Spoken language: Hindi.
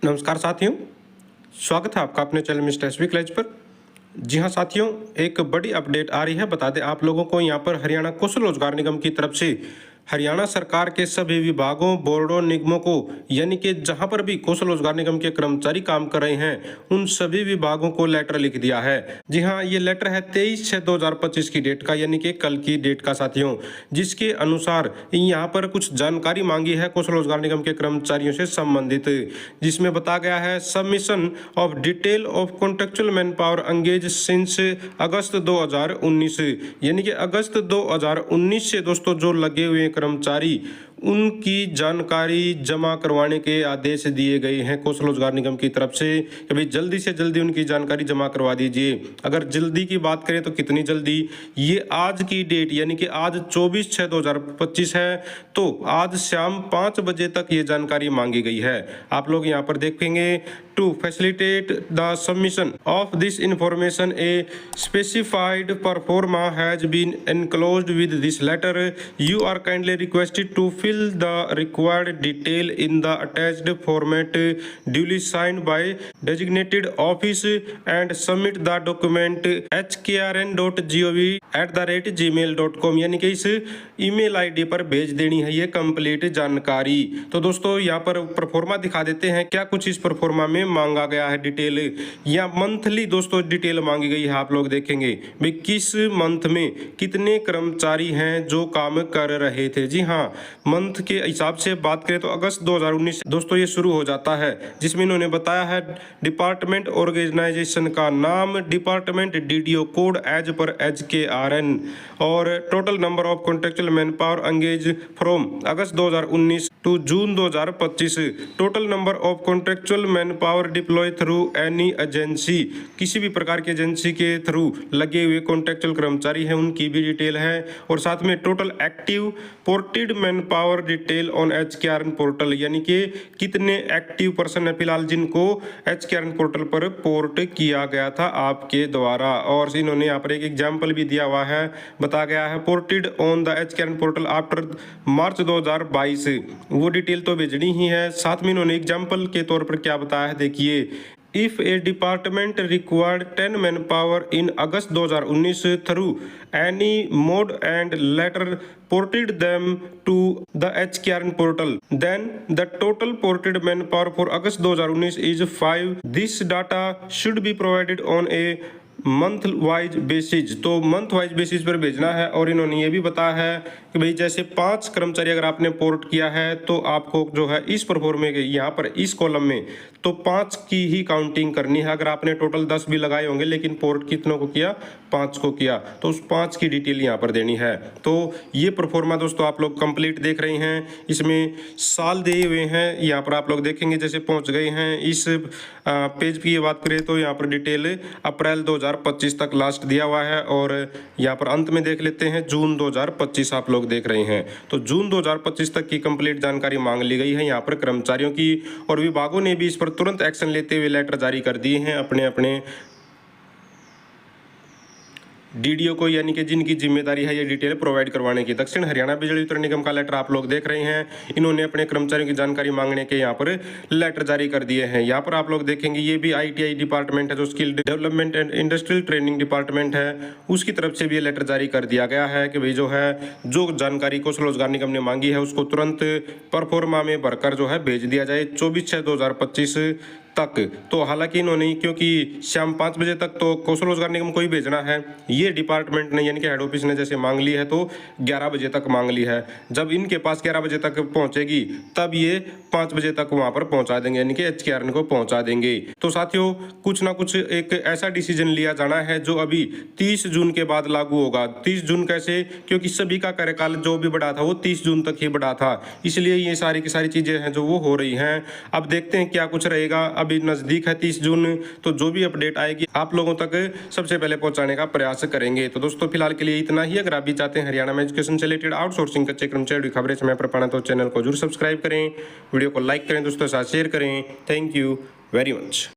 नमस्कार साथियों, स्वागत है आपका अपने चैनल मिस्टर एसवी कॉलेज पर। जी हाँ साथियों, एक बड़ी अपडेट आ रही है। बता दें आप लोगों को, यहाँ पर हरियाणा कौशल रोजगार निगम की तरफ से हरियाणा सरकार के सभी विभागों, बोर्डों, निगमों को, यानी कि जहां पर भी कौशल रोजगार निगम के कर्मचारी काम कर रहे हैं उन सभी विभागों को लेटर लिख दिया है। जी हाँ, ये लेटर है 23/6/2025 की डेट का, यानी कि कल की डेट का साथियों, जिसके अनुसार यहाँ पर कुछ जानकारी मांगी है कौशल रोजगार निगम के कर्मचारियों से संबंधित, जिसमें बताया गया है submission of detail of contractual man power engage since August 2019, यानी कि अगस्त 2019 से दोस्तों जो लगे हुए कर्मचारी, उनकी जानकारी जमा करवाने के आदेश दिए गए हैं कौशल रोजगार निगम की तरफ से कि भाई जल्दी से जल्दी उनकी जानकारी जमा करवा दीजिए। अगर जल्दी की बात करें तो कितनी जल्दी, ये आज की डेट यानी कि आज 24/6/2025 है, तो आज शाम 5 बजे तक ये जानकारी मांगी गई है। आप लोग यहाँ पर देखेंगे, to facilitate the submission of this information a specified proforma has been enclosed with this letter, you are kindly requested to fill the required detail in the attached format duly signed by designated office and submit the document hkrn.gov@gmail.com, यानी कि इस ईमेल आईडी पर भेज देनी है ये कंप्लीट जानकारी। तो दोस्तों यहाँ पर परफॉर्मा दिखा देते हैं क्या कुछ इस परफॉर्मा में मांगा गया है डिटेल, या मंथली दोस्तों डिटेल मांगी गई है। आप लोग देखेंगे भाई किस मंथ में कितने कर्मचारी हैं जो काम कर रहे थे। जी हाँ, मंथ के हिसाब से बात करें तो अगस्त 2019 दोस्तों ये शुरू हो जाता है, जिसमें इन्होंने बताया है डिपार्टमेंट ऑर्गेनाइजेशन का नाम, department DDO code as per HKRN, और total number of contractual man power engage from August 2019 to June 2025, total number of contractual man power deploy through any agency, किसी भी प्रकार की एजेंसी के थ्रू लगे हुए कॉन्ट्रेक्चुअल कर्मचारी हैं उनकी भी डिटेल है, और साथ में total active ported man power detail on HKRN portal, यानी कि कितने एक्टिव पर्सन है फिलहाल जिनको HKRN पोर्टल पर पोर्ट किया गया था आपके द्वारा। और इन्होंने यहाँ पर एक एग्जाम्पल भी दिया हुआ है, बताया गया है ported on the HKRN portal after March 2022, वो डिटेल तो भेजनी ही है। साथ में इन्होंने एग्जाम्पल के तौर पर क्या बताया है, देखिए, If a department required 10 manpower in August 2019 through any mode and later ported them to the HKRN portal, then the total ported manpower for August 2019 is 5. This data should be provided on a month wise basis, तो मंथ वाइज बेसिस पर भेजना है। और इन्होंने ये भी बताया है कि भाई जैसे 5 कर्मचारी अगर आपने पोर्ट किया है तो आपको जो है इस परफॉर्मे के यहाँ पर इस कॉलम में तो 5 की ही काउंटिंग करनी है। अगर आपने टोटल 10 भी लगाए होंगे लेकिन पोर्ट कितनों को किया, 5 को किया, तो उस 5 की डिटेल यहाँ पर देनी है। तो ये परफॉर्मा दोस्तों आप लोग कंप्लीट देख रहे हैं, इसमें साल दिए हुए हैं। यहाँ पर आप लोग देखेंगे जैसे पहुँच गए हैं इस पेज की बात करें तो यहाँ पर डिटेल अप्रैल 2025 तक लास्ट दिया हुआ है, और यहाँ पर अंत में देख लेते हैं जून 2025 आप लोग देख रहे हैं। तो जून 2025 तक की कंप्लीट जानकारी मांग ली गई है यहाँ पर कर्मचारियों की, और विभागों ने भी इस पर तुरंत एक्शन लेते हुए लेटर जारी कर दिए हैं अपने अपने डीडीओ को, यानी कि जिनकी जिम्मेदारी है ये डिटेल प्रोवाइड करवाने की। दक्षिण हरियाणा बिजली वितरण निगम का लेटर आप लोग देख रहे हैं, इन्होंने अपने कर्मचारियों की जानकारी मांगने के यहाँ पर लेटर जारी कर दिए हैं। यहाँ पर आप लोग देखेंगे ये भी ITI डिपार्टमेंट है जो skill development and industrial training department है, उसकी तरफ से भी ये लेटर जारी कर दिया गया है कि भाई जो है जो जानकारी कौशल रोजगार निगम ने मांगी है उसको तुरंत परफॉर्मा में भरकर जो है भेज दिया जाए 24/6/2025 तक। तो हालांकि इन्होंने, क्योंकि शाम 5 बजे तक तो कौशल रोजगार निगम को ही भेजना है, ये डिपार्टमेंट ने यानी कि हेड ऑफिस ने जैसे मांग ली है तो 11 बजे तक मांग ली है। जब इनके पास 11 बजे तक पहुंचेगी तब ये 5 बजे तक वहां पर पहुंचा देंगे, यानी कि HKRN को पहुंचा देंगे। तो साथियों कुछ ना कुछ एक ऐसा डिसीजन लिया जाना है जो अभी 30 जून के बाद लागू होगा। 30 जून कैसे, क्योंकि सभी का कार्यकाल जो भी बढ़ा था वो 30 जून तक ही बढ़ा था, इसलिए ये सारी की सारी चीजें हैं जो वो हो रही हैं। अब देखते हैं क्या कुछ रहेगा। अभी नजदीक है 30 जून, तो जो भी अपडेट आएगी आप लोगों तक सबसे पहले पहुंचाने का प्रयास करेंगे। तो दोस्तों फिलहाल के लिए इतना ही। अगर आप भी चाहते हैं हरियाणा में एजुकेशन से रिलेटेड आउटसोर्सिंग कच्चे कर्मचारी खबरें समय पर पाना तो चैनल को जरूर सब्सक्राइब करें, वीडियो को लाइक करें, दोस्तों के साथ शेयर करें। Thank you very much.